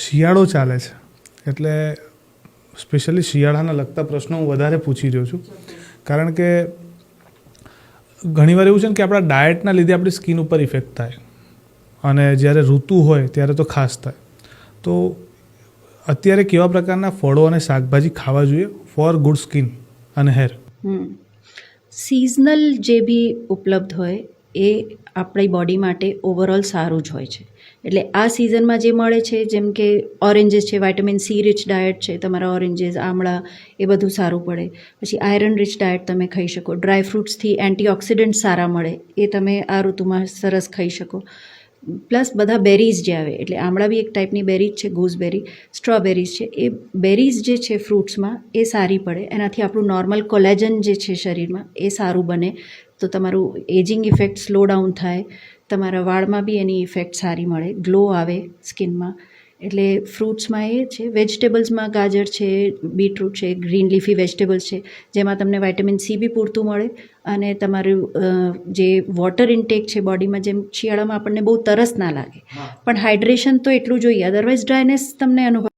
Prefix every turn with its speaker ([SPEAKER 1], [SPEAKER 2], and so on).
[SPEAKER 1] શિયાળો ચાલે છે એટલે સ્પેશિયલી શિયાળાના લગતા પ્રશ્નો હું વધારે પૂછી રહ્યો છું, કારણ કે ઘણીવાર એવું છે ને કે આપણા ડાયટના લીધે આપણી સ્કિન ઉપર ઇફેક્ટ થાય, અને જ્યારે ઋતુ હોય ત્યારે તો ખાસ થાય. તો અત્યારે કેવા પ્રકારના ફળો અને શાકભાજી ખાવા જોઈએ ફોર ગુડ સ્કિન અને હેર?
[SPEAKER 2] સિઝનલ જે બી ઉપલબ્ધ હોય એ આપણી બોડી માટે ઓવરઓલ સારું જ હોય છે. એટલે આ સિઝનમાં જે મળે છે, જેમ કે ઓરેન્જીસ છે, વિટામિન સી રીચ ડાયટ છે, તમારા ઓરેન્જીસ, આમળા, એ બધું સારું પડે. પછી આયરન રીચ ડાયટ તમે ખાઈ શકો. ડ્રાય ફ્રૂટ્સથી એન્ટીઓક્સિડન્ટ સારા મળે, એ તમે આ ઋતુમાં સરસ ખાઈ શકો. પ્લસ બધા બેરીઝ જે આવે, એટલે આમળા બી એક ટાઈપની બેરીઝ છે, ગૂસબેરી, સ્ટ્રોબેરીઝ છે, એ બેરીઝ જે છે ફ્રૂટ્સમાં એ સારી પડે. એનાથી આપણું નોર્મલ કોલેજન જે છે શરીરમાં એ સારું બને, તો તમારું એજિંગ ઇફેક્ટ સ્લો ડાઉન થાય, તમારા વાળમાં બી એની ઇફેક્ટ સારી મળે, ગ્લો આવે સ્કિનમાં. એટલે ફ્રૂટ્સમાં એ છે. વેજીટેબલ્સમાં ગાજર છે, બીટરૂટ છે, ગ્રીન લીફી વેજીટેબલ્સ છે, જેમાં તમને વિટામિન સી બી પૂરતું મળે, અને તમારું જે વોટર ઇન્ટેક છે બોડીમાં, જેમ શિયાળામાં આપણને બહુ તરસ ના લાગે, પણ હાઇડ્રેશન તો એટલું જોઈએ, અદરવાઇઝ ડ્રાયનેસ તમને અનુભવ